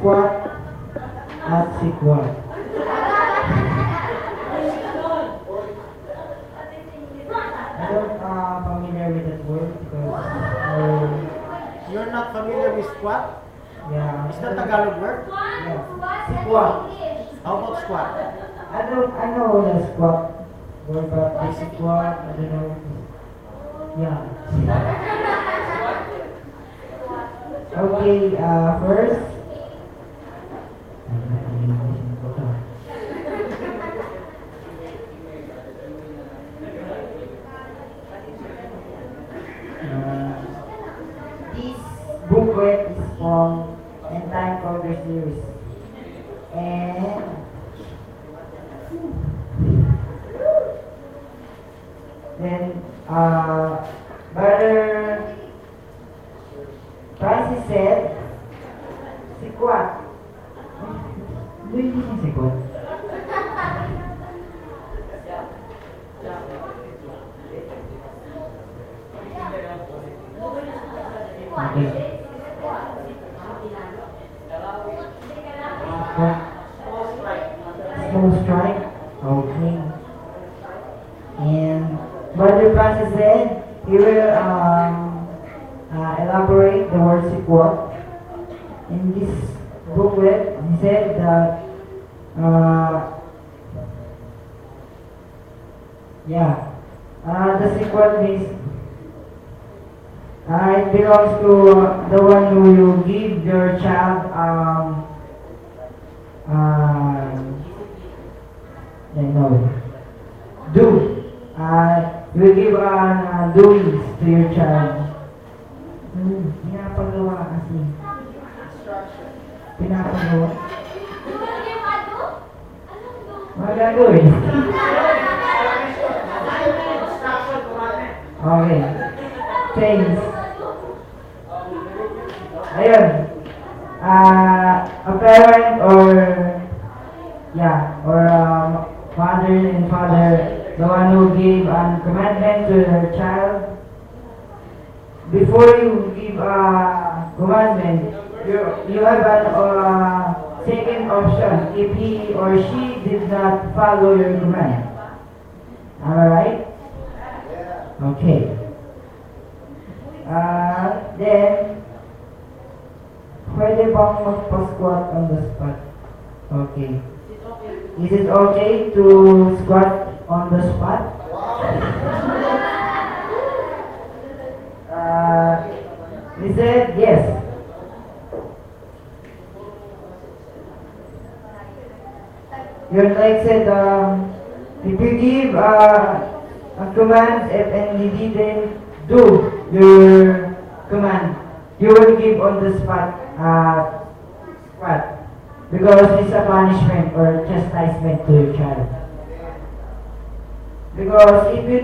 squat at squat. I don't familiar with that word because You're not familiar with squat? yeah. Is that Tagalog word? Yeah. Squat. How about squat? I know the squat word, but the squat I don't know. Yeah. Okay. First. This booklet is from Endtime Series, and then Brother Francis said, "Sikwat." Do you mean sikwat? Okay. Small strike. Okay. And Brother Francis said he will elaborate the word sequel. In this booklet, he said that the sequel means it belongs to the one who you give your child do. You will give doings to your child. Pinapagawa kasi. Pinapagawa. Magagawin. Okay. Thanks. Ayun. A parent or mother and father, the one who gave a commandment to their child. Before you give a commandment, you have a second option if he or she did not follow your command. Alright? Okay. Then, pwede bang magpa-squat on the spot? Okay. Is it okay to squat on the spot? He said yes. Your like said, if you give a command and he didn't do your command, you will give on the spot squat. Because it's a punishment or chastisement to your child. Because if you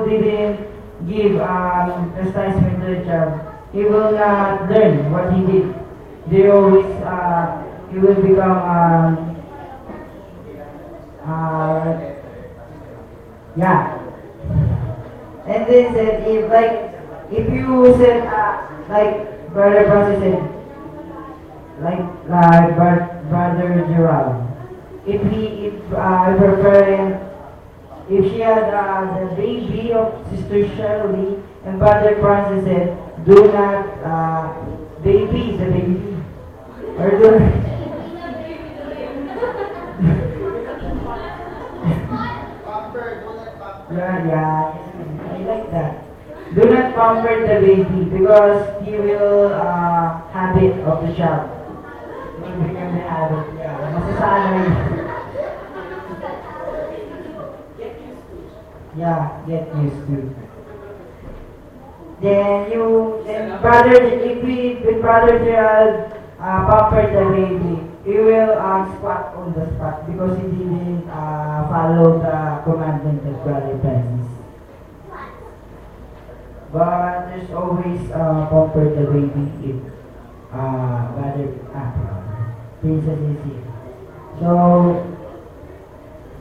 didn't give chastisement to your child, he will not learn what he did. They always he will become And they said if you said like Brother Francis said. Brother Gerald. If her parent, if she had the baby of Sister Shirley, and Brother Francis said, do not baby the baby, or do. Yeah, I like that. Do not pamper the baby because he will habit of the child. Become the habit. Yeah, masasanay. Yeah, get used to. Then brother Gerald pampered the baby, he will squat on the spot because he didn't follow the commandment of Brother Francis. But there's always pamper the baby if Princess is here. So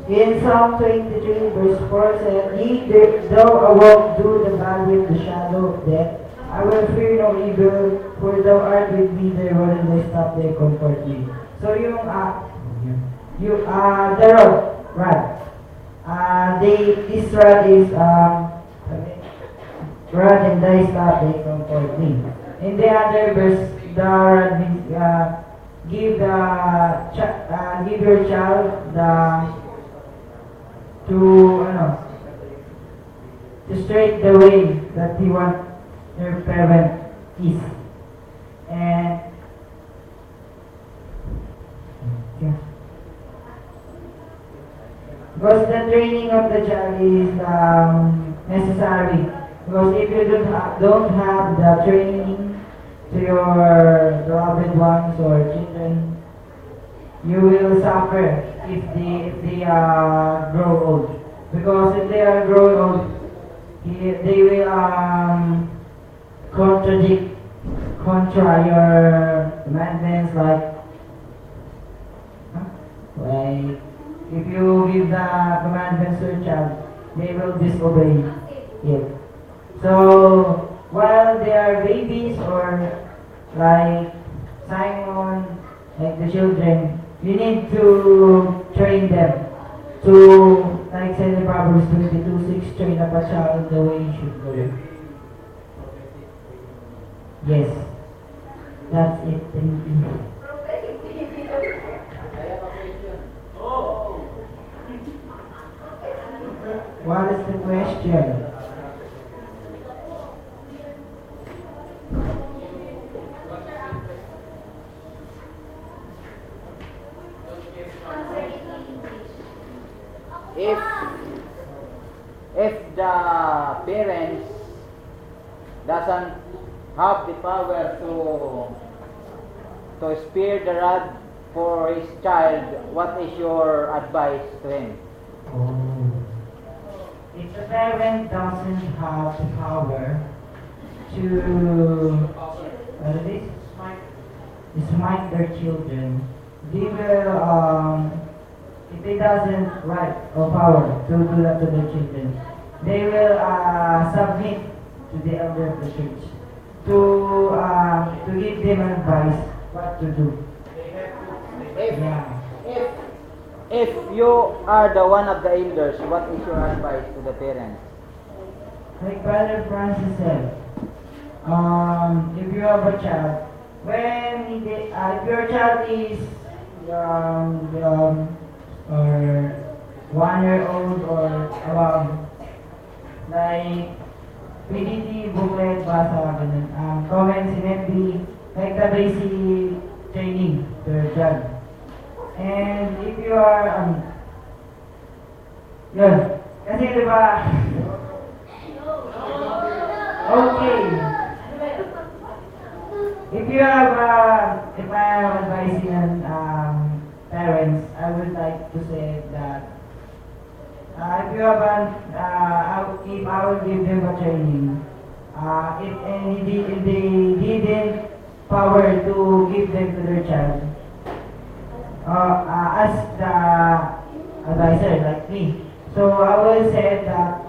in Psalm 23 verse 4 said, Ye though a walk through the valley of the shadow of death, I will fear no evil, for thou art with me there when they stop they comfort me. So the rod, this rod is rod and thy staff they comfort me. In the other verse, the rod means give your child to straight the way that he want your parent is. And yeah. Because the training of the child is necessary. Because if you don't have the training to your beloved ones or children, you will suffer if they grow old. Because if they are growing old, they will contra your commandments, like if you give the commandments to your child, they will disobey it. So while they are babies or like Simon, like the children, you need to train them to, like said in Proverbs 22:6, train up a child in the way he should go. Yes, that's it. Thank you. What is the question? If the parents doesn't have the power to spare the rod for his child, what is your advice to him? If the parent doesn't have the power to smite their children, they will if they doesn't right or power to do that to their children, they will submit to the elder of the church to give them advice what to do. If you are the one of the elders, what is your advice to the parents? Like Brother Francis said, if you have a child, if your child is or 1 year old or above, like PDT booklet basa ganun, comments in FB, like the basic training to your child. And if you are yun, kasi diba okay, if you have if I am advising parents, I would like to say that if you have if I will give them a training, if they didn't power to give them to their child, as the advisor like me, so I will say that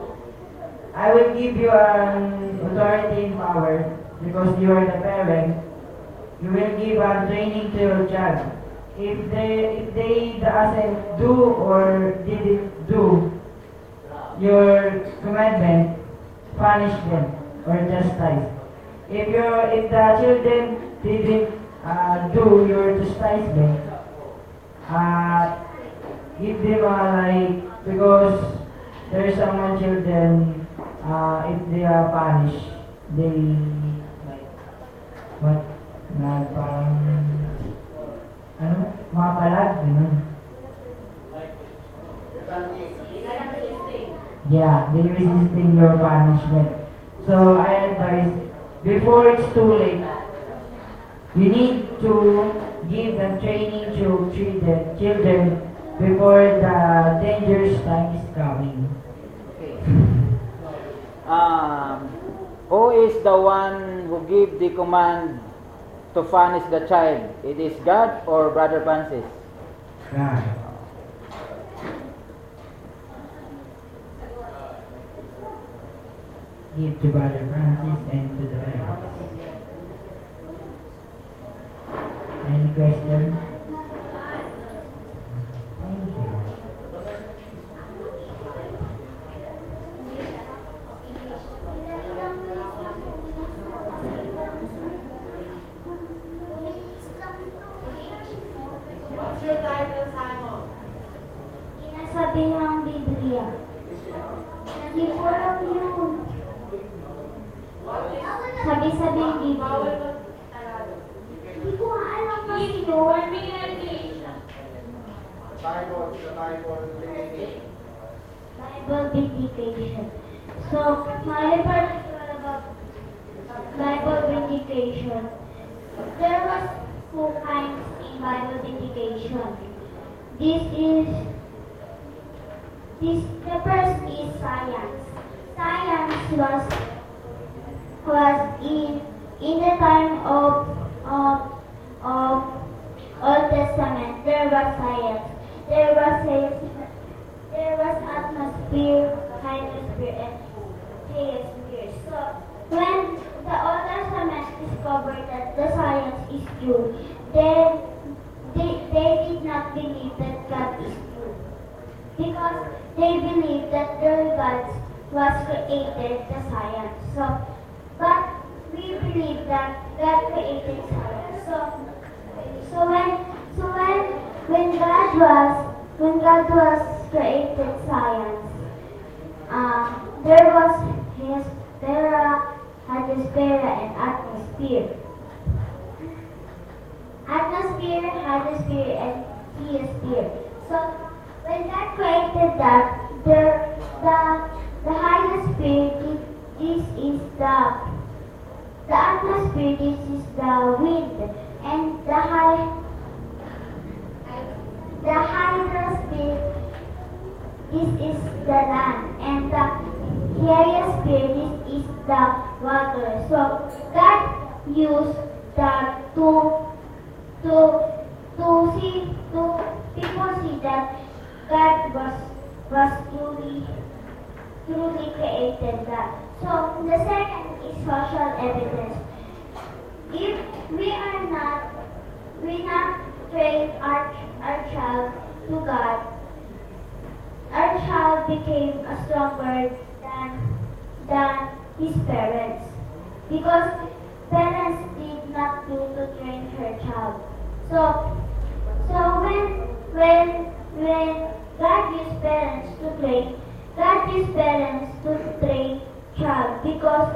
I will give you an authority and power because you are the parent. You will give a training to your child. If they doesn't do or didn't do your commandment, punish them or chastise. If the children didn't do your chastisement, give them because there's some children if they are punished, they what parang mapalag, ganun. Yeah, they resisting your punishment. So I advise, before it's too late, you need to give them training to children before the dangerous time is coming. Who is the one who give the command to punish the child? It is God or Brother Francis? God. give to Brother Francis and to the parents. Any questions? Thank you. What's your title, Simon? Sabi ng Biblia. Hindi ko alam yun. Sabi-sabi ng Biblia. Hindi ko nga alam kasi yun. Bible vindication. So, my part is all about Bible vindication. There was two kinds in Bible vindication. The first is science. Science was in the time of Old Testament. There was science. There was atmosphere, hydrosphere, and geosphere. So when the Old Testament discovered that the science is true, then they did not believe that God is true, because they believed that their God was created the science. So, but we believe that God created science. So when God was created science, there was hydrosphere, and atmosphere. Atmosphere, hydrosphere, and geosphere. So when God created that, the hydrosphere, this is the atmosphere, this is the wind, and the hydrosphere, this is the land, and the geosphere, this is the water. So God used that to people see that God was truly created that. So the second is social evidence. If we not train our child to God, our child became stronger than his parents, because parents did not do to train her child. So when God used parents to train child, because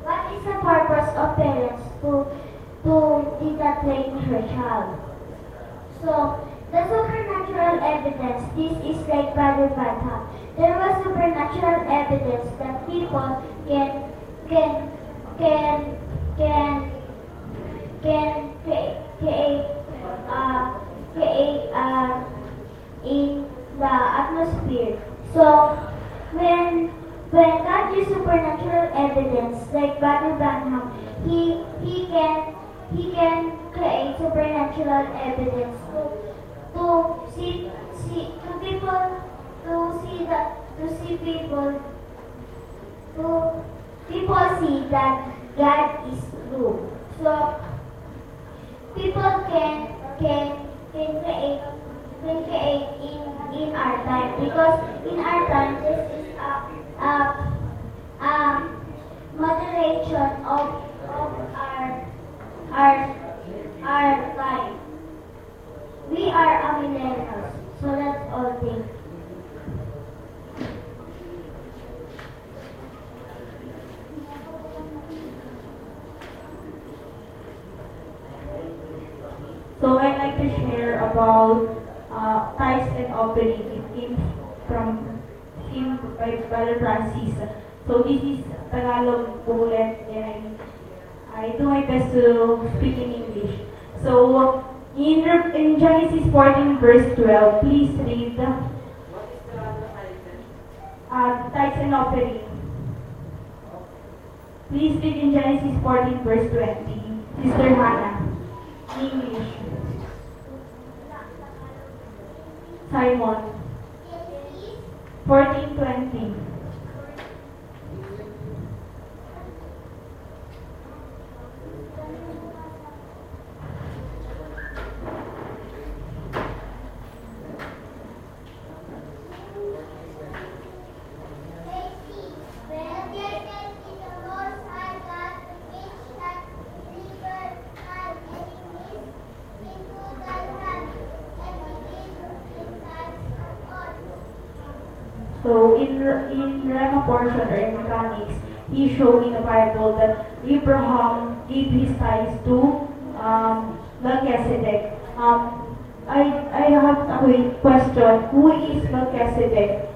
what is the purpose of parents to did not train her child? So the supernatural evidence, this is like Brother Banham. There was supernatural evidence that people can create in the atmosphere. So when God used supernatural evidence like Brother Banham, he can create supernatural evidence to see people see that God is true. So people can create in our time, because in our time this is a moderation of our time. We are a millennials, so that's all things. So I'd like to share about tithes and offering. It came by Brother Francis. So this is Tagalog bullet, and I do my best to speak in English. So in Genesis 14 verse 12, please read tithes and offering. Please read in Genesis 14 verse 20. Sister Hannah, in English. Simon 14:20. So in Rema portion or in mechanics, he showed in the Bible that Abraham gave his tithes to Melchizedek. I have a question. Who is Melchizedek?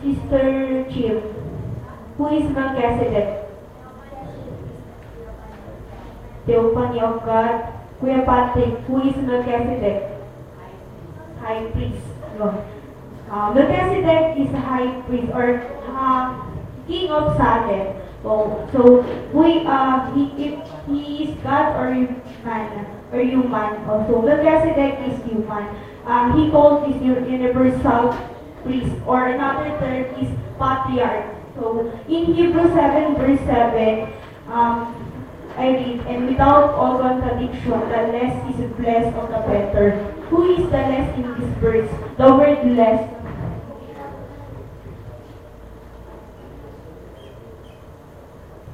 Sister Jim. Who is Melchizedek? Theophany of God. Kuya Patrick, who is Melchizedek? High priest. No. Melchizedek is a high priest or king of Salem. So he is God or man or human. Also, Melchizedek is human. He called this universal priest, or another term is patriarch. So in Hebrews 7 verse 7, I read, and without all contradiction, the less is blessed of the better. Who is the less in this verse? The word less.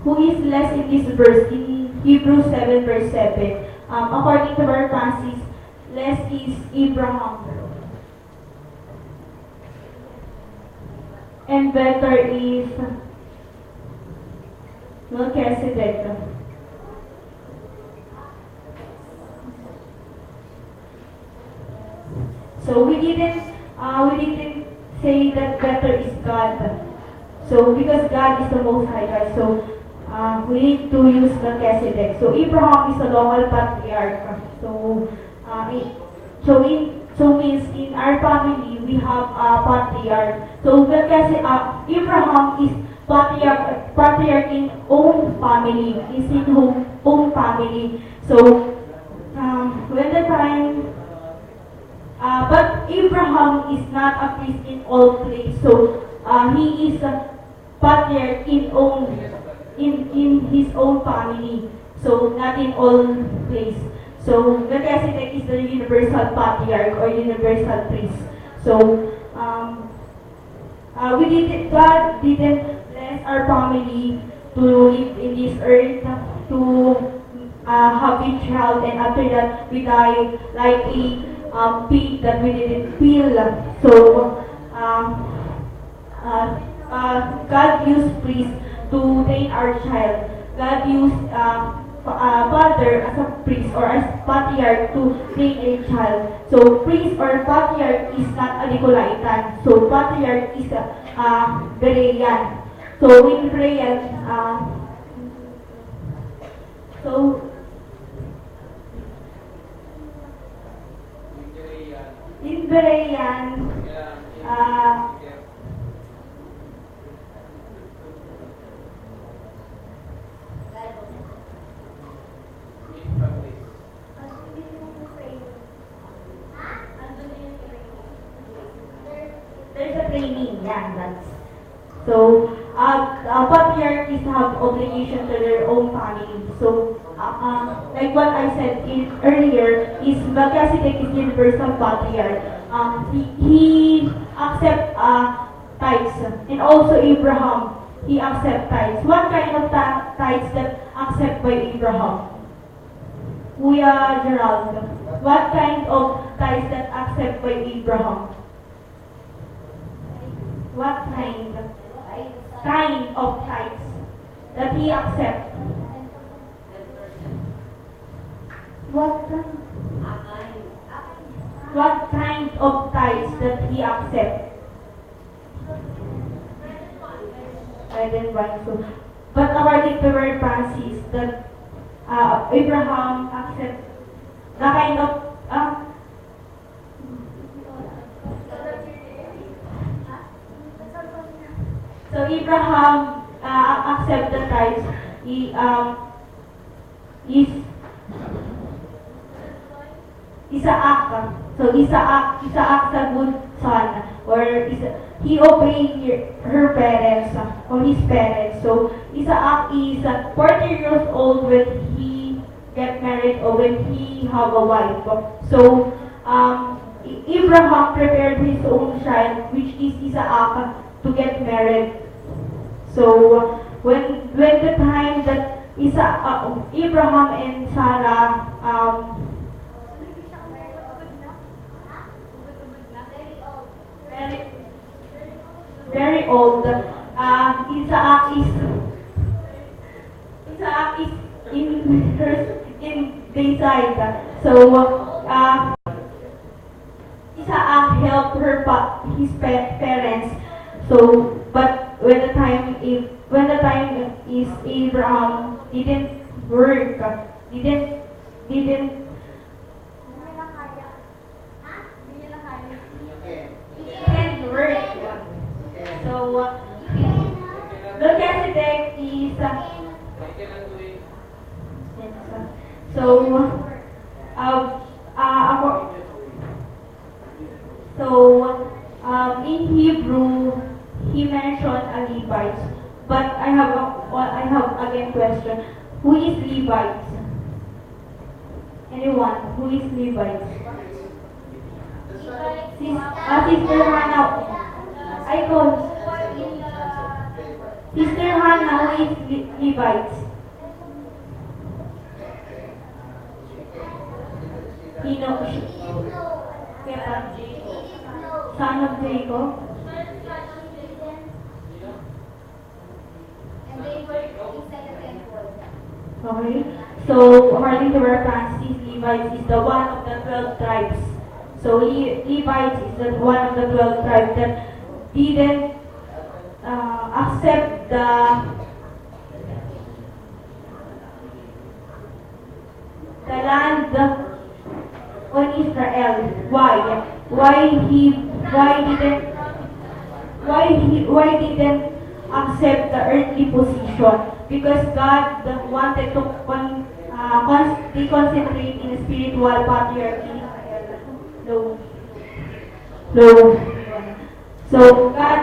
Who is less in this verse in Hebrews 7 verse 7? According to our Francis, less is Abraham. And better is Melchizedek. So we didn't say that better is God. So because God is the Most High God, so we need to use Melchizedek. So Abraham is a local patriarch. So means in our family we have a patriarch. So Abraham is patriarch in own family, is in own family. So when the time, but Abraham is not a priest in all place. So he is a patriarch in his own family. So not in all place. So Melchizedek is the universal patriarch or universal priest. So God didn't bless our family to live in this earth, to have a child, and after that we die like a pig that we didn't feel. So God used priest to train our child. God used father as a priest or as patriarch to train a child. So priest or patriarch is not a Nicolaitan. So patriarch is a Berean. So in Berean, in Berean, there's a training, yeah, that's. So, patriarch is have obligation to their own family. So, like what I said earlier, is Melchizedek is universal patriarch. He accept tithes, and also Abraham, he accept tithes. What kind of tithes that accept by Abraham? Kuya Gerald, what kind of tithes that accept by Abraham? What kind of tithes that he accept? What kind of tithes that he accept? Red and white. So, but according to our Francis, that Abraham accept the kind of so Abraham accept the tithes. He is a act. So Isaac's a good son, or he obeyed her parents or his parents. So Isaac is 40 years old when he get married or when he have a wife. So Abraham prepared his own child, which is Isaac, to get married. So when the time that Abraham and Sarah very, very old, Isaac is in their side. So Isaac helped his parents. So, but when the time is Abraham didn't work, didn't didn't didn't work. So Melchizedek is so in Hebrew he mentioned a Levites, but I have again question. Who is Levites? Anyone? Who is Levites? Sister Hannah. I go. Sister Hannah, who is Levites? He knows. Son of Jacob. And they were inside the temple. Okay. So according to our Francis, Levites is the one of the 12 tribes. So Levites is the one of the 12 tribes that didn't accept the land on Israel. Why? Why didn't accept the earthly position? Because God wanted to concentrate in spiritual patriarchy. No. So God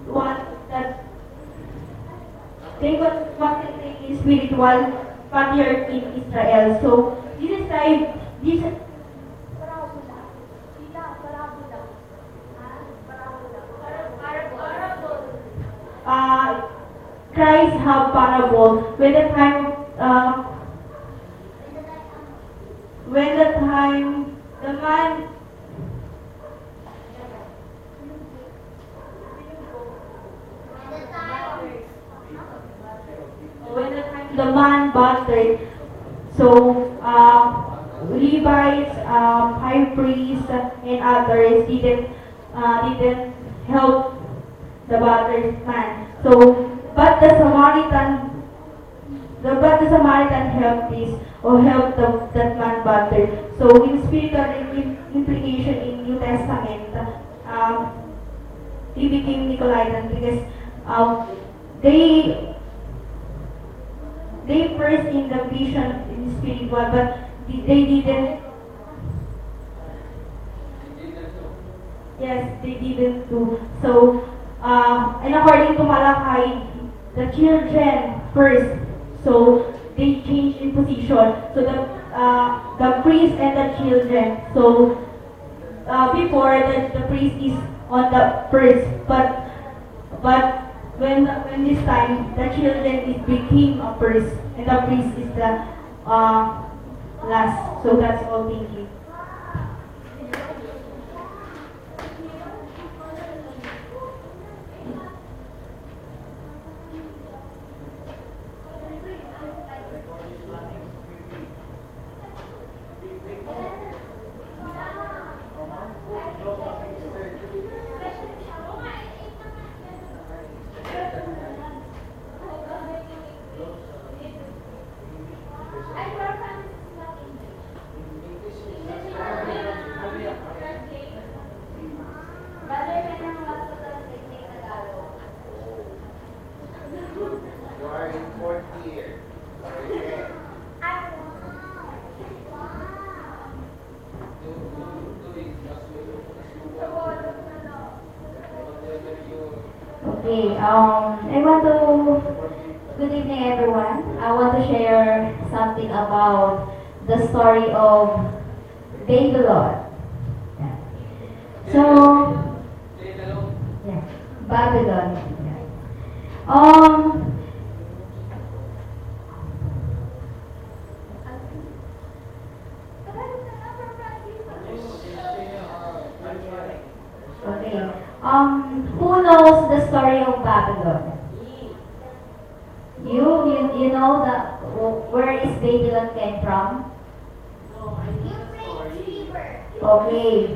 wants that they concentrate in spiritual patriarchy in Israel. So Christ have parable when the time the man battered. So Levites, high priests, and others didn't help the battered man. So, but the Samaritan helped this or helped that man battered. So, in spiritual implication in New Testament, he became Nicolaitan because they first in the vision in spiritual, but they didn't. Yes, they didn't do. So, and according to Malachi, the children first. So they changed in position. So the priest and the children. So before the priest is on the first, but when this time the children became a first and the priest is the last. So that's all. Thank you. Okay, I want to, good evening everyone. I want to share something about the story of Babylon. Yeah. So, yeah, Babylon. Yeah. Okay. Who knows the story of Babylon? You know where is Babylon came from? Okay.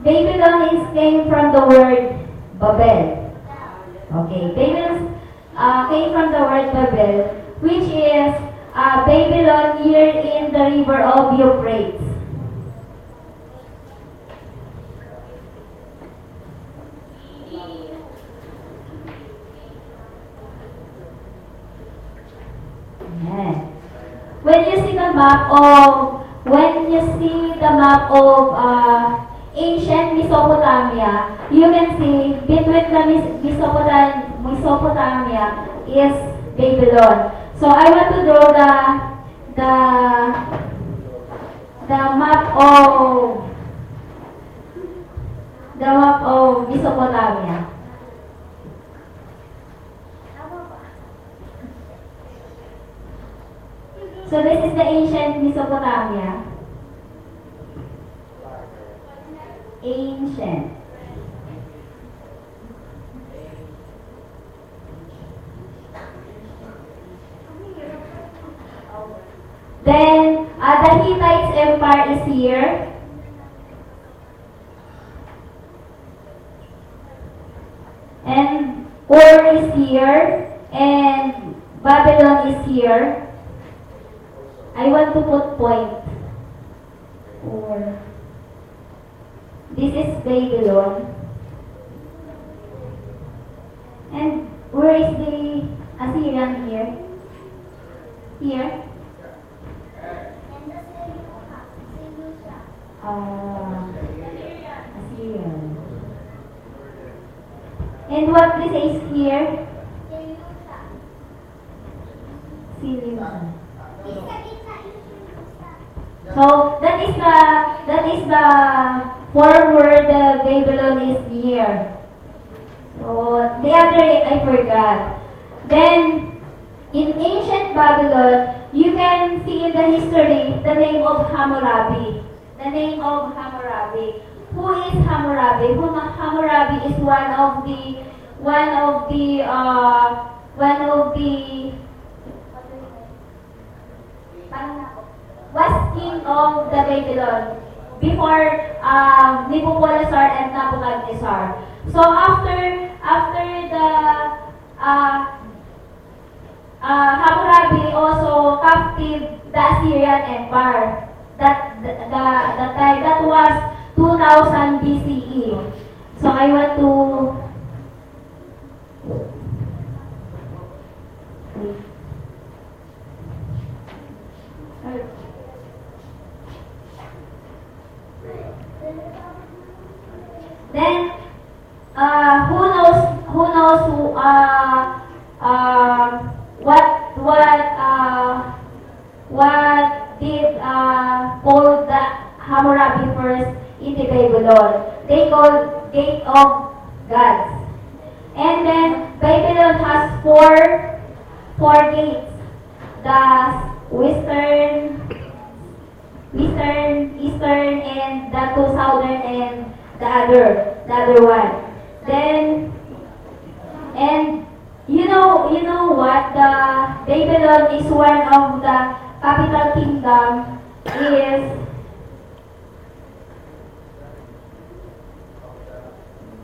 Babylon is came from the word Babel. Okay. Babylon came from the word Babel, which is Babylon here in the river of Euphrates. Yeah. When you see the map of ancient Mesopotamia, you can see between the Mesopotamia is Babylon. So I want to draw the the map of Mesopotamia. So this is the ancient Mesopotamia. Ancient. Then the Hittites Empire is here. And Ur is here. And Babylon is here. I want to put point. Or this is Babylon. And where is the Assyrian here? Here. Assyrian. And what this is here? Syria. So that is the form where the Babylon is near. So the other I forgot. Then in ancient Babylon, you can see in the history the name of Hammurabi. The name of Hammurabi. Who is Hammurabi? Hammurabi is one of the was king of the Babylon before Nebuchadnezzar and Nebuchadnezzar. So after the Hammurabi also captive the Assyrian Empire. That was 2000 BCE. So I want to then who knows what did call the Hammurabi first in the Babylon? They called Gate of Gods. And then Babylon has four gates. The western, eastern, and the two southern, and the other one. Then, and you know what? The Babylon is one of the capital kingdom is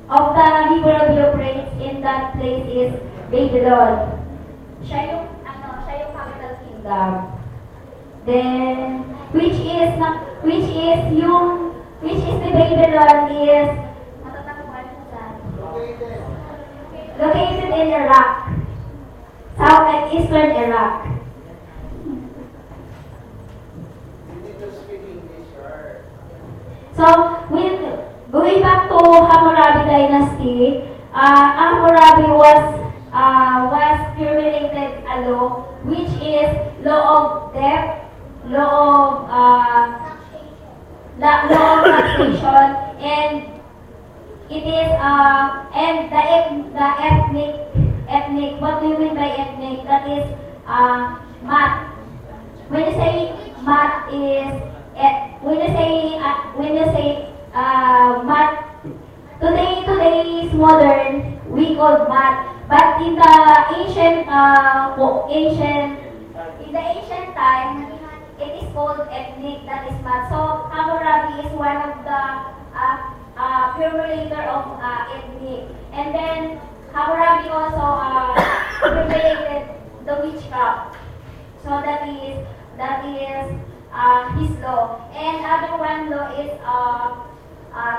of the river of Euphrates. In that place is Babylon. Siya yung capital kingdom. Then, which is the Babylon is located in Iraq, south and eastern Iraq. So, going back to Hammurabi dynasty, Hammurabi was formulated a law, which is law of debt, law of law of taxation, and it is and the ethnic. What do you mean by ethnic? That is math. When you say math is when you say math, today is modern. We call math, but in the ancient time, it is called ethnic. That is math. So Hammurabi is one of the formulator of ethnic, and then Hammurabi also formulated the witchcraft. So that is his law. And other one law is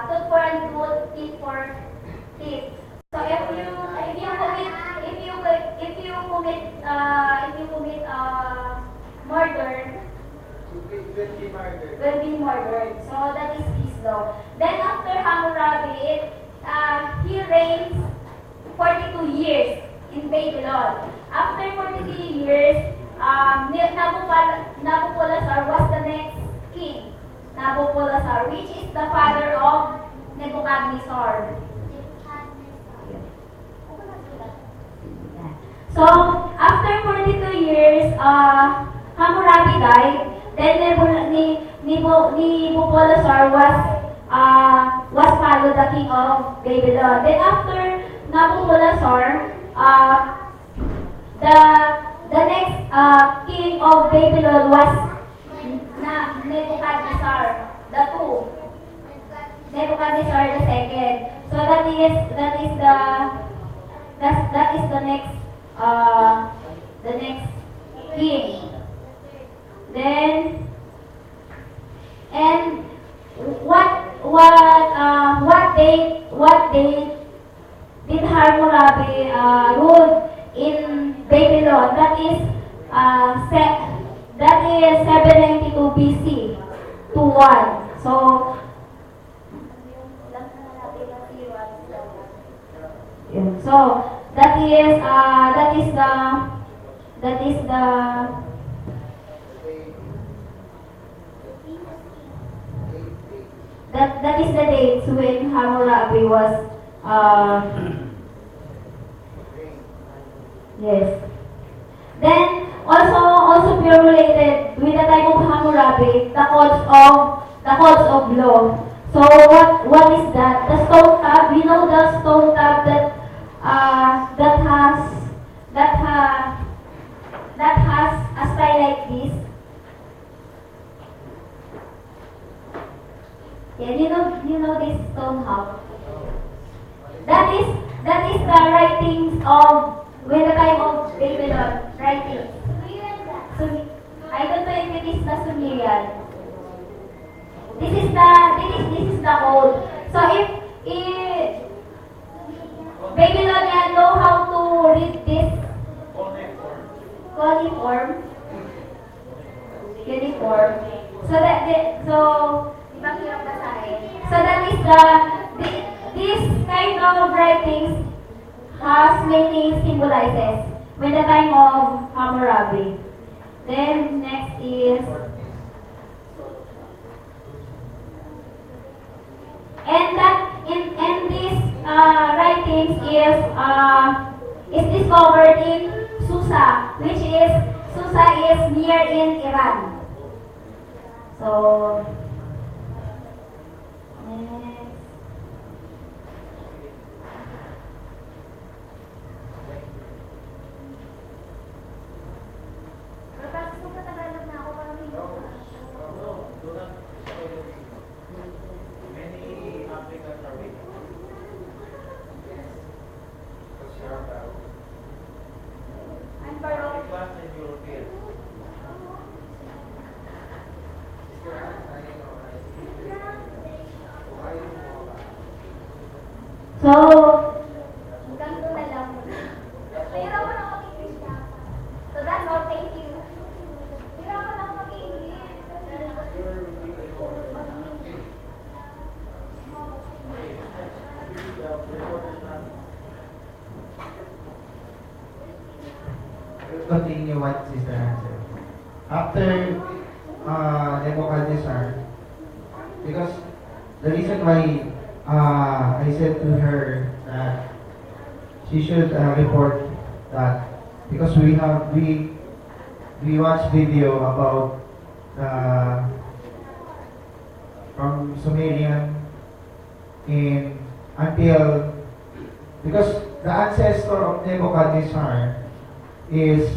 tooth for and tooth, teeth for teeth. So if you commit murder, will be murdered. So that is his law. Then after Hammurabi, he reigns 42 years in Babylon. After 42 years, Nabopolassar was the next king. Nabopolassar, which is the father of Nebuchadnezzar. So after 42 years, Hammurabi died. Then Nabopolassar was followed the king of Babylon. Then after Nabopolassar, the next king of Babylon was Nebuchadnezzar, Nebuchadnezzar the second. So that is the next king. Then and what date did Hammurabi rule in Babylon? That is 792 BC to 1. So that is the dates when Hammurabi was yes. Then also formulated with the time of Hammurabi the codes of law. So what is that? The stone tab. We know the stone tab that has a style like this. Yeah, you know this stone tab. That is the writings of when the time of Babylon writings. So I don't know if it is the Sumerian. This is the code. So if Babylonian know how to read this uniform. So that is this kind of writings has many symbolizes when the time of Hammurabi. Then next is and this writings is discovered in Susa, which is near in Iran. So next. So, ganito na lang muna. Mahirapan ako mag-English na. So that's all, thank you. Mahirapan ako mag-English. continue what Sister answered. After Nebuchadnezzar, because the reason why I said to her that she should report that, because we watched video about from Sumerian in until, because the ancestor of Nebuchadnezzar is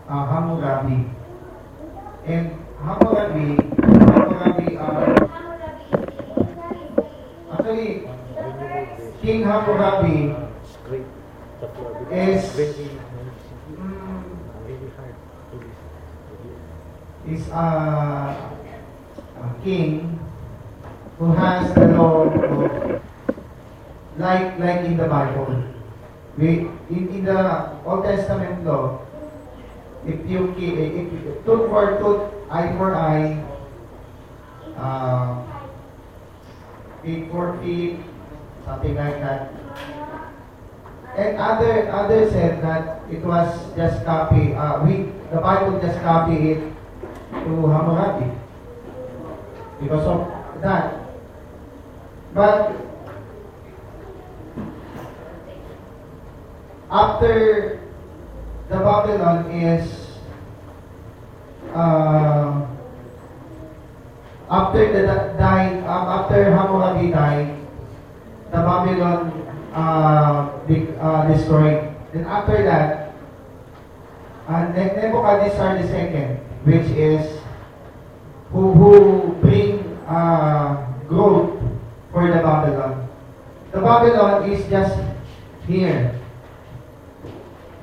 Hammurabi, and Hammurabi actually King Hammurabi is a king who has the law of, like in the Bible. In the Old Testament law, if tooth for tooth, eye for eye, feet for feet, something like that. And others said that it was just copy. The Bible just copy it to Hammurabi because of that. But after the Babylon is after Hammurabi died, the Babylon destroyed. Then after that, Nebuchadnezzar II, which is who bring growth for the Babylon. The Babylon is just here.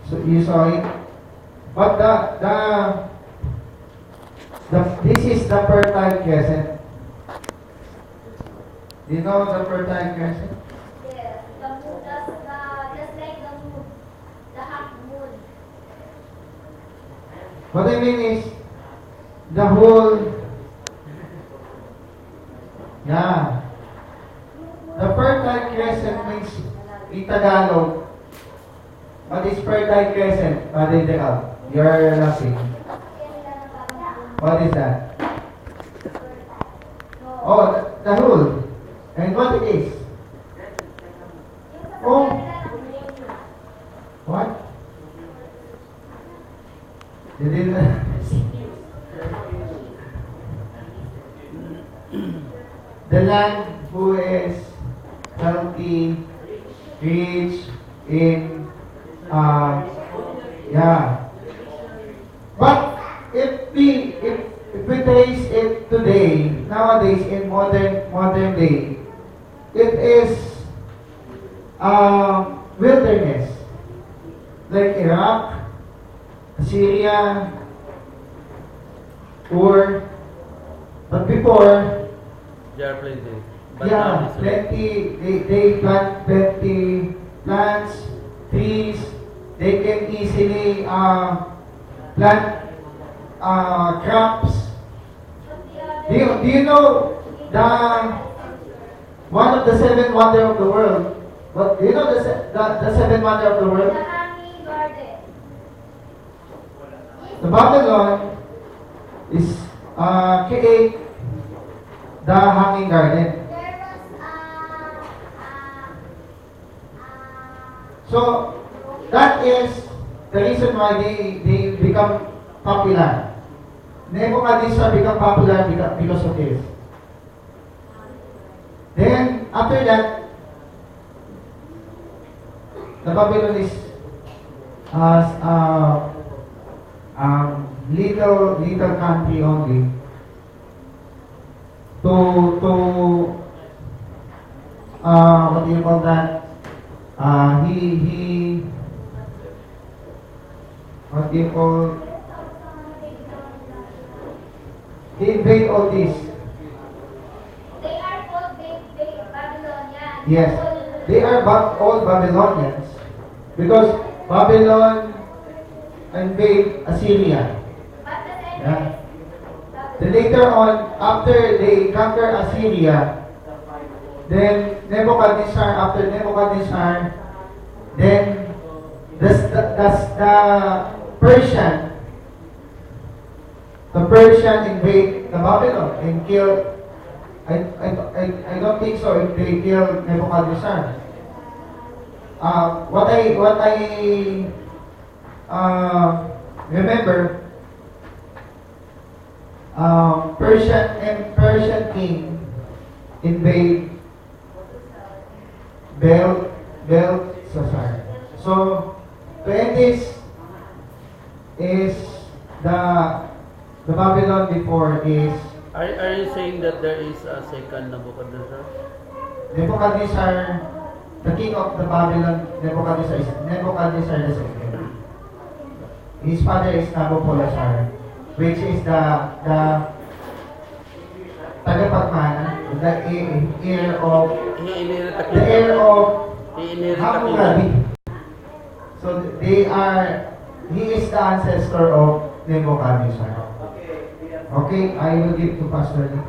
So you saw it, but this is the Fertile Crescent. Do you know the Fertile Crescent? Yes, the moon, just like the moon, the half moon. What I mean is the whole. Yeah. The Fertile Crescent means in Tagalog. What is Fertile Crescent? Father Decal, you're laughing. What is that? Oh, the whole. And what it is? Oh. What? You didn't. The land who is healthy, rich in yeah. But if we trace it today, nowadays in modern day, it is wilderness, like Iraq, Syria, or but before. There are plenty. But Yeah, now it's plenty. They plant plenty plants, trees. They can easily plant crops. Do you know the one of the seven wonder of the world? What do you know the seven wonder of the world? The hanging garden. The Babylon is create the hanging garden. There was So that is the reason why they become popular. Nebuchadnezzar become popular because of this. Then after that, the Babylon is little country only. To what do you call that? He what do you call? He invade all this. they are called Babylonians. Yes, they are all Babylonians because Babylon invade Assyria. But the center Yeah. is Then later on, after they conquer Assyria, then after Nebuchadnezzar, then the Persian, the Persian invade the Babylon and kill. I don't think so if they kill Nebuchadnezzar. What I remember, Persian king invade Belshazzar. So to end this is the Babylon before is Are you saying that there is a second Nebuchadnezzar? Nebuchadnezzar, the king of the Babylon. Nebuchadnezzar is Nebuchadnezzar the second. His father is Nabopolassar, which is the tagapagmana, the heir of Hammurabi. So he is the ancestor of Nebuchadnezzar. Okay, I will give to Pastor Lee.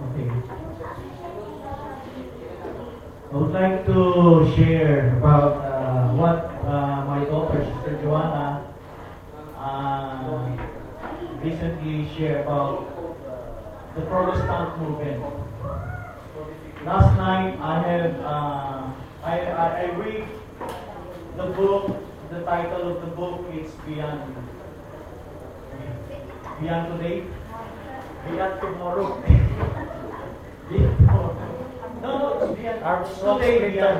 Okay. I would like to share about what my daughter, Sister Joanna, recently shared about the Protestant movement. Last night I have I read the book. The title of the book is Beyond Today, Beyond Tomorrow. Beyond Tomorrow. No, it's Beyond Armstrong Today. Splinter.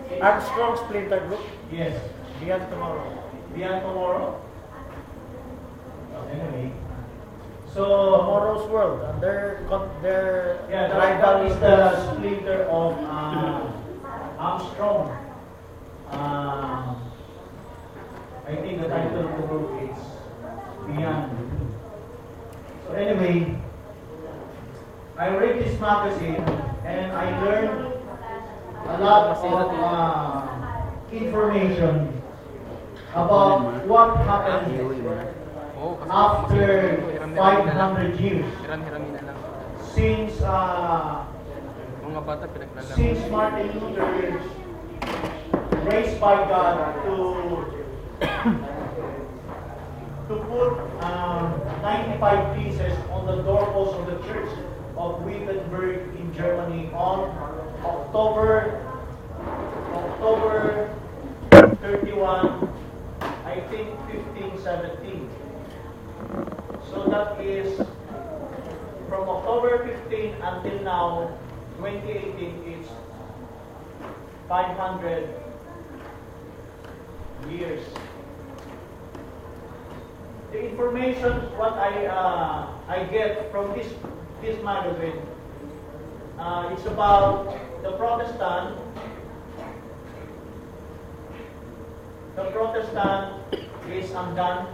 Beyond. Armstrong Splinter Group. Yes, Beyond Tomorrow. Beyond Tomorrow. Anyway, so Tomorrow's World. Their yeah, the rival rival is the splinter of Armstrong. I think the title of the book is Beyond. So anyway, I read this magazine and I learned a lot of information about what happened after 500 years since Martin Luther raised by God to put 95 pieces on the doorpost of the church of Wittenberg in Germany on October 31, I think 1517. So that is from October 15 until now, 2018, it's 500 years. The information what I get from this magazine, it's about the Protestant. The Protestant is undone.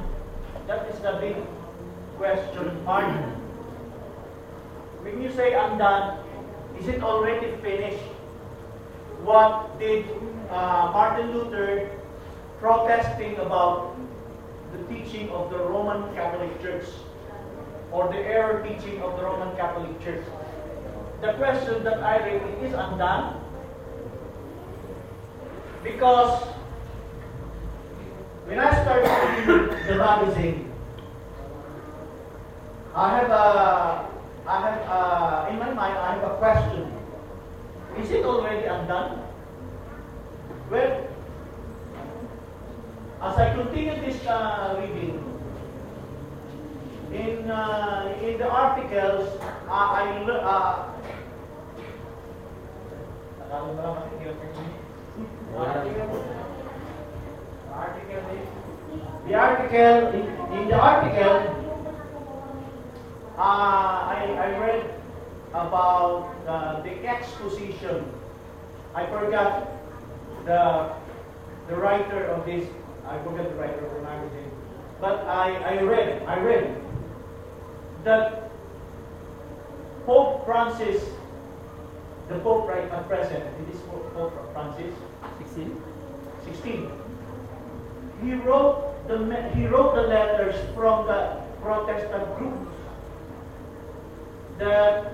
That is the big question mark. When you say undone, is it already finished? What did Martin Luther protesting about the teaching of the Roman Catholic Church or the error teaching of the Roman Catholic Church? The question that I read, it is undone because when I started reading the magazine, I have in my mind I have a question. Is it already undone? Well, as I continue this reading, in the articles, I read about the exposition. I forgot the writer of this. I forgot the writer of the magazine. But I read that Pope Francis, the Pope right at present, it is Pope Francis 16. he wrote the letters from the Protestant groups that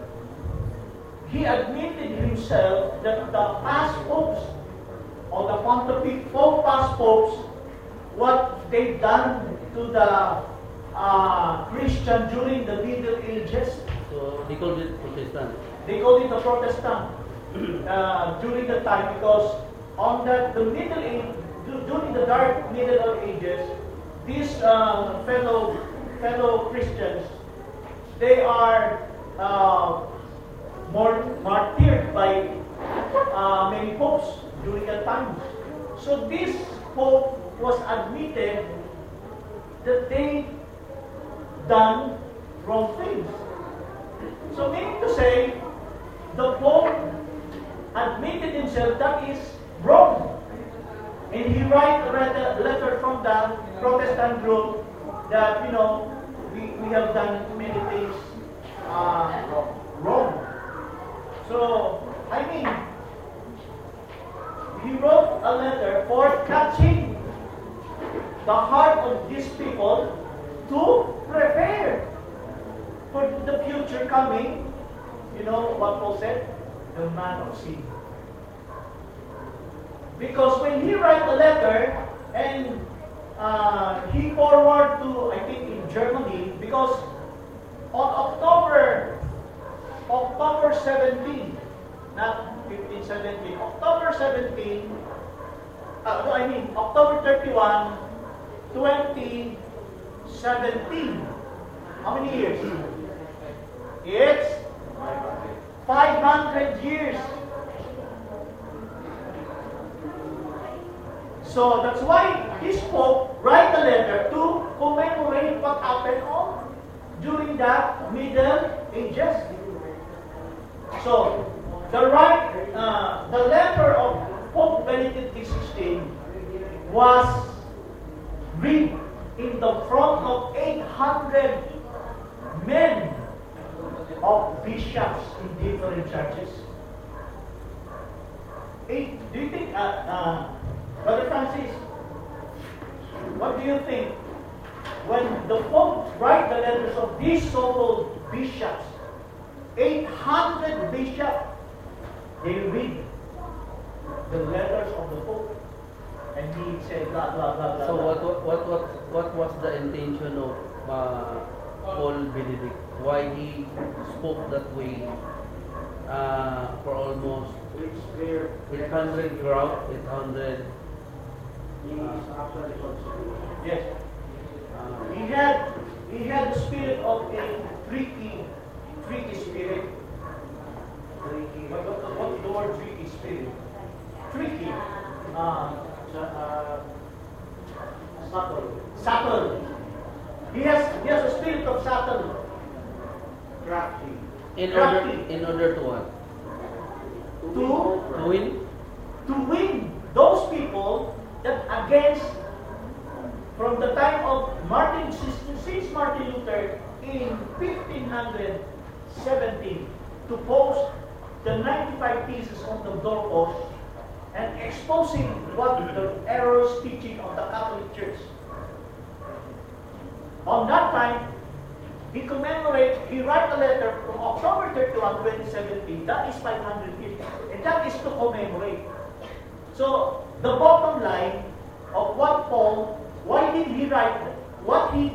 he admitted himself that the past popes or the pontifical past popes, what they've done to the Christian during the Middle Ages. So they called it Protestant. They called it the Protestant during the time because on the Middle Age, during the dark Middle Ages, these fellow Christians, they are martyred by many popes during that time. So this pope was admitted that they done wrong things. So meaning to say, the pope admitted himself that is wrong. And he write a letter from the Protestant group that, we have done many things wrong. So, he wrote a letter for catching the heart of these people to prepare for the future coming. You know what Paul said? The man of sin. Because when he write a letter and he forward to, I think in Germany, because on October 17, not 15, 17, October 17, October 31, 2017. How many years? It's 500 years. So that's why this Pope write a letter to commemorate what happened during the Middle Ages. So the letter of Pope Benedict XVI was read in the front of 800 men of bishops in different churches. Do you think, Brother Francis, what do you think when the Pope write the letters of these so-called bishops, 800 bishops, they read the letters of the Pope, and he said blah blah blah blah. So blah. what was the intention of Paul Benedict? Why he spoke that way for almost 800 crowd, 800? Yes. He had the spirit of a tricky spirit. What's the word tricky spirit? Tricky. Subtle. He has a spirit of subtle. Crafty. In order to what? To win? To win those people that against, from the time of since Martin Luther in 1517 to post the 95 Theses on the doorpost and exposing what the errors teaching of the Catholic Church. On that time, he write a letter from October 31, 2017, that is 550, and that is to commemorate. So, the bottom line of what Paul, why did he write, what he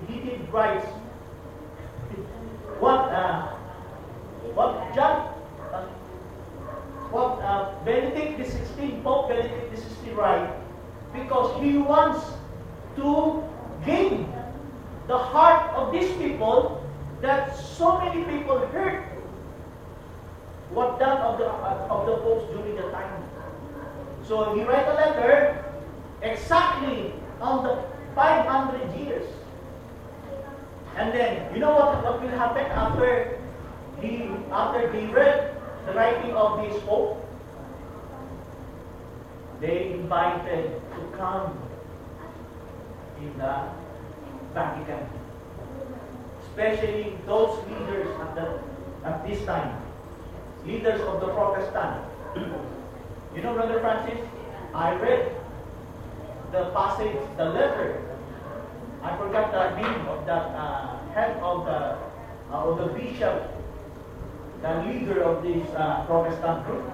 did write, Benedict XVI, Pope Benedict XVI write, because he wants to gain the heart of these people that so many people heard what done of the popes during the time. So he write a letter exactly on the 500 years. And then, you know what will happen after they read the writing of this Pope? They invited to come in the Vatican. Especially those leaders at this time. Leaders of the Protestant. You know, Brother Francis, I read the passage, the letter. I forgot the name of that head of the bishop, the leader of this Protestant group.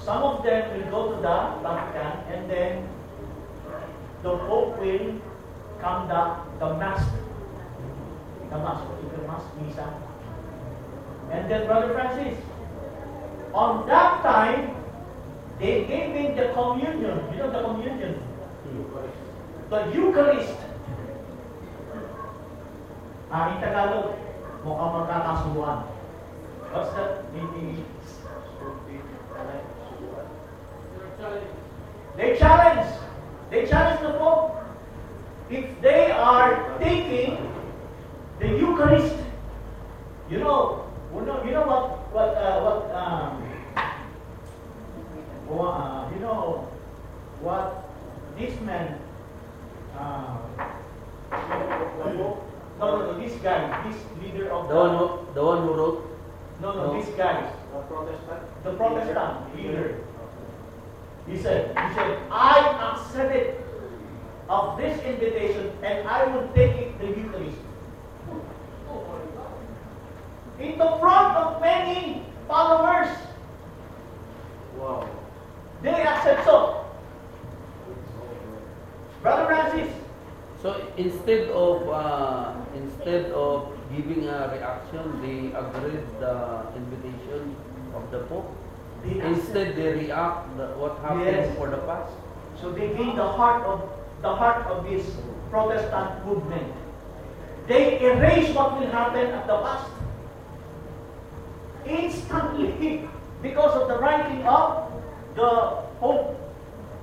Some of them will go to the Vatican, and then the Pope will conduct the Mass, Misa. And then Brother Francis, on that time, they gave him the communion. You know the communion? The Eucharist. In Tagalog, mukhang magkakasuhan. What's that in English? They challenge the Pope. If they are taking the Eucharist, you know what this man, no, this guy, this leader of The one who wrote? no, this guy, the Protestant leader. He said, I accepted of this invitation and I will take it the Eucharist. In the front of many followers. Wow. They accept so. Brother Francis. So instead of giving a reaction, they agreed the invitation of the Pope. Instead, they react what happened Yes. for the past. So they gain the heart of this Protestant movement. They erase what will happen at the past instantly because of the writing of the Pope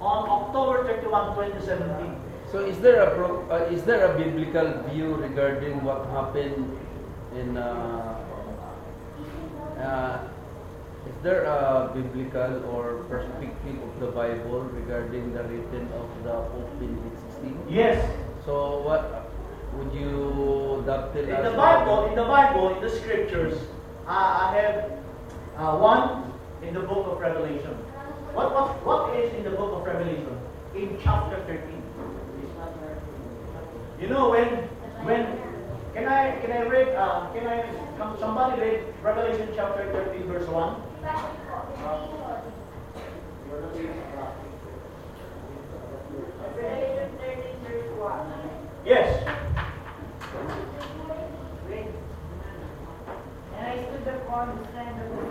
on October 31, 2017. So is there a biblical view regarding what happened in is there a biblical or perspective of the Bible regarding the written of the Pope Benedict XVI? Yes. So what would you dovetail In us? the Bible, in the scriptures, I have one in the book of Revelation. What is in the book of Revelation? In chapter 13. You know when can I read somebody read Revelation chapter 13 verse 1? Revelation 13 verse 1. Yes. And I stood upon the sand of the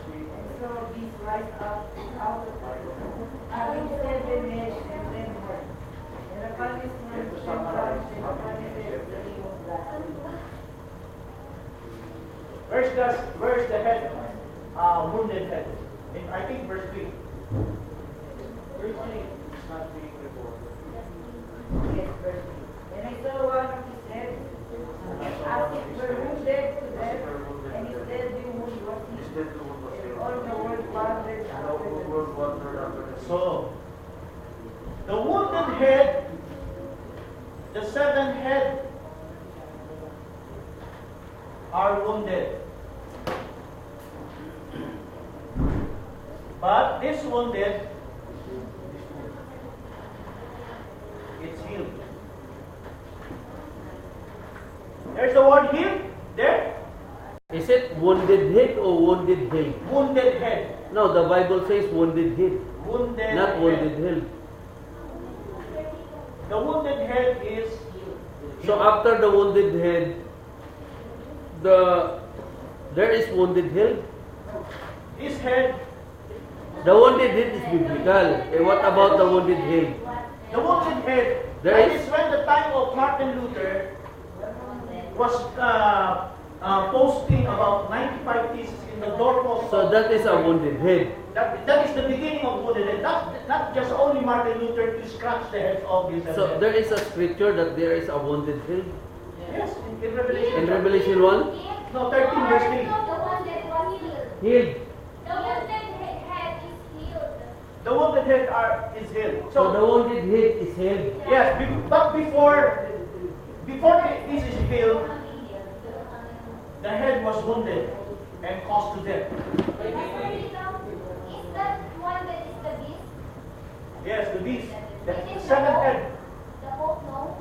sea, and saw beasts rise up out of the earth, having 7 heads and 10 horns. And upon his horns 10 crowns, and upon his head the name of God. Where's the head? Wounded head. I think verse 3. Verse 3. Yes, verse 3. And I saw one of his heads, as it were wounded to death, and his deadly wound was healed. And all the world wondered after them. So the wounded head, the 7 head are wounded. But this wounded, it's healed. There's the word healed there. Is it wounded head or wounded head? Wounded head. No, the Bible says wounded head, Wounded not head. wounded head. The wounded head is So after the wounded head, there is wounded head. his head. The wounded head is biblical. What about the wounded head? The wounded head. There That is- is when the time of Martin Luther was posting about 95 theses in the doorpost. So that is a wounded head. That is the beginning of wounded head. Not just only Martin Luther to scratch the heads of these. So there is a scripture that there is a wounded head Yes, in Revelation. in Revelation 1. No, 13 verse 3. The one that was healed. Healed. The one that head is healed. The wounded head is healed. So the wounded head is healed. Yes, but before this is healed, the head was wounded and caused to death. Is that one that is the beast? Yes, the beast. The seventh head. The Pope, no?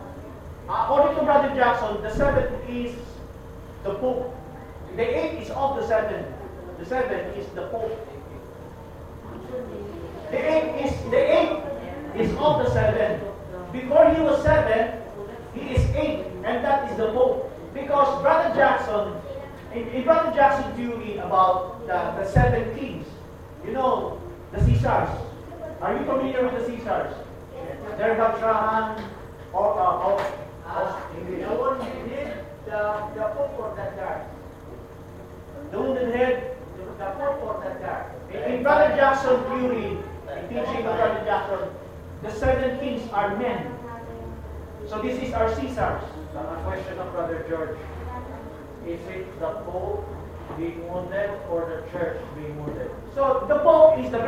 According to Brother Jackson, the seventh is the Pope. The eight is of the seven. The seven is the Pope. The eight is of the seven. Before he was seven, he is eight, and that is the Pope. Because Brother Jackson, in Brother Jackson's theory about the seven kings, you know, the Caesars. Are you familiar with the Caesars? They're Trajan, or The one who did the Pope for that guy. the wounded head. The Pope for that guy. In Brother Jackson's theory, in teaching of Brother Jackson, the seven kings are men. So this is our Caesars. A question of Brother George. Is it the Pope being wounded or the church being wounded? So the Pope is the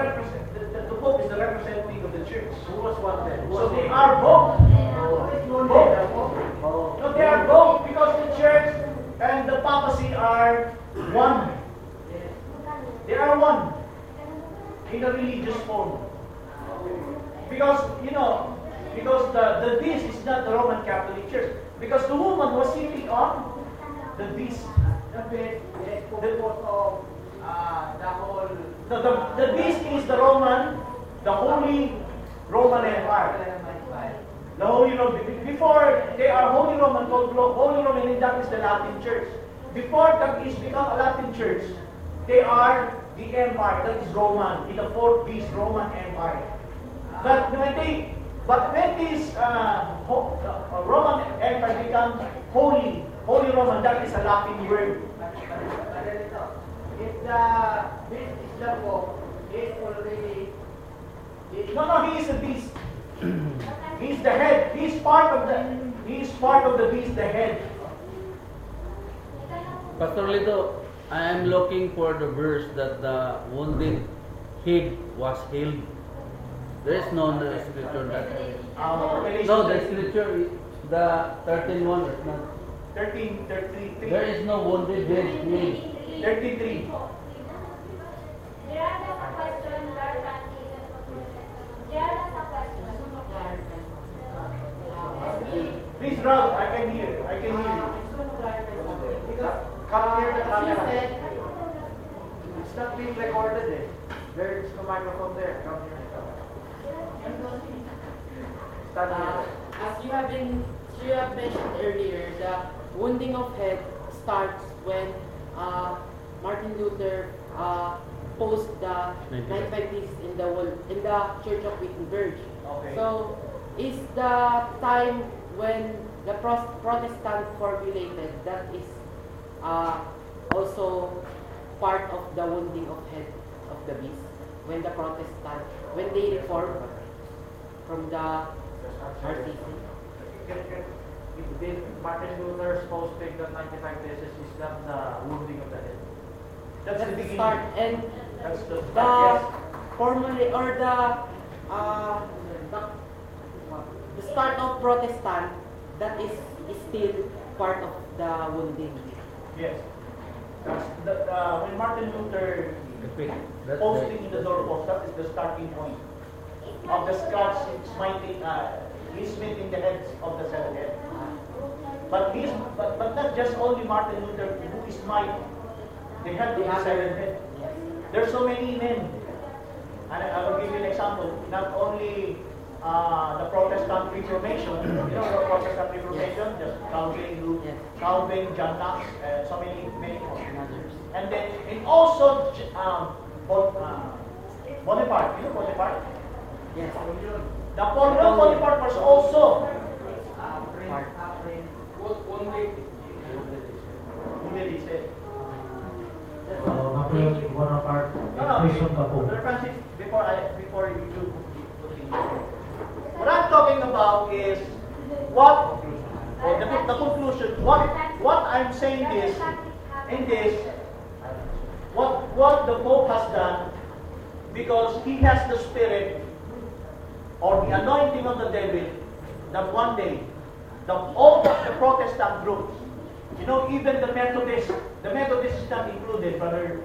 Pope is the representative of the church. Who was wanted? So they are both. Oh. No, they are both because the church and the papacy are one. They are one in a religious form. Because because the beast is not the Roman Catholic Church. Because the woman was sitting on the beast. The beast is the Holy Roman Empire. The Holy Roman. Before they are Holy Roman, called Holy Roman, and that is the Latin Church. Before that is become a Latin Church, they are the Empire, that is Roman, in the fourth beast, Roman Empire. But when this Roman Empire becomes Holy Roman, that is a Latin word. If the beast is the Pope, he's already. No, he is a beast. He's the head. He's part of the beast, the head. Pastor Lito, I am looking for the verse that the wounded head was healed. There is no in the scripture that. No, the scripture, the 13:1 is not. 13:33. There is no wounded head healed. 33. There are just a question, Lord Francis. There are just a question. Please, Ralph, I can hear you. Come here the camera. It's not being recorded eh. There's no microphone there. Come here. Stand here. As you have mentioned earlier, the wounding of head starts when Martin Luther posed the 95 Theses in the Church of Wittenberg. Okay. So, is the time when the Protestant formulated that is also part of the wounding of head of the beast when the Protestant they reformed from the RCC. Did Martin Luther's posting the 95 Theses is that the wounding of the head? That's the the beginning. start, and That's the the start. Yes. formula or the start of Protestant that is still part of the wounding. Yes. That's when Martin Luther That's posting in the doorpost, that is the starting point of the Scots smiting. He's smithing the heads of the seven heads. But not just only Martin Luther who is smite the head of the seven heads. There's so many men. And I will give you an example. Not only the Protestant Reformation, you know the Protestant Reformation, just Calvin, John Knox, so many more. And then, and also Bonaparte, you know Bonaparte? Yes. Napoleon Bonaparte was also wounded, he said. Napoleon Bonaparte, imprisoned the Pope. Brother Francis, before you do continue. What I'm talking about is the conclusion. What I'm saying is what the Pope has done, because he has the spirit or the anointing of the devil, that one day all the Protestant groups, you know, even the Methodists is not included, brother.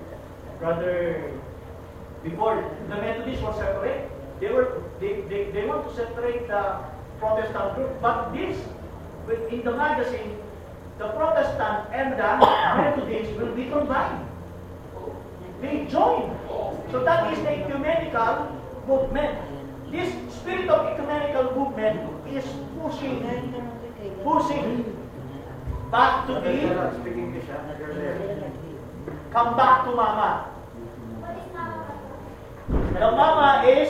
Before the Methodists were separate, they want to separate the Protestant group, but this, in the magazine, the Protestant and the Methodists will be combined. They join. So that is the ecumenical movement. This spirit of ecumenical movement is pushing back to the, come back to Mama. The Mama is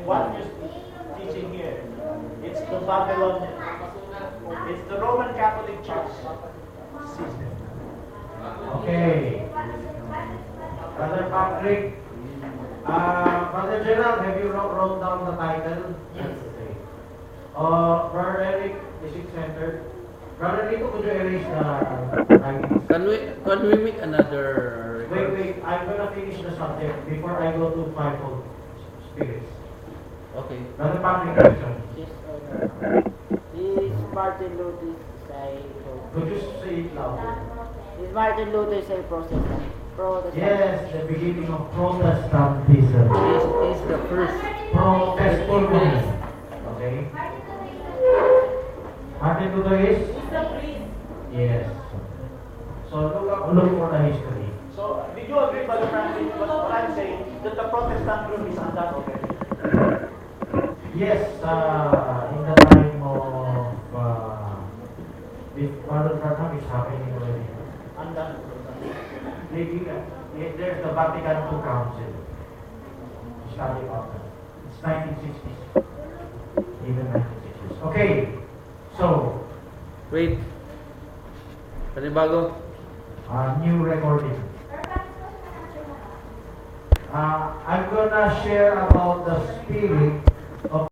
what is teaching here. It's the Babylon, it's the Roman Catholic Church system. Okay. Brother Patrick, Brother Gerald, have you wrote down the title? Yes. Okay. Brother Eric, is it centered? Brother Lito, could you erase the writings? Can we make another record? Wait, I'm gonna finish the subject before I go to fivefold spirits. Okay. Brother Patrick, question. Yes, is Martin Luther say Could you say it louder? is Martin Luther say Protestant? Yes, the beginning of Protestantism. This is the first. Protestantism. Okay. Martin Luther is? He's a priest. Yes. So look for the history. So, did you agree, Brother Francis, what I'm saying, that the Protestant group is undone already? Yes, in the time of Father Branham is happening already. Undone. There's the Vatican II Council. Study about that. It's 1960s. Even 1960s. Okay. So, Wait. Panibago. new recording. I'm gonna share about the spirit of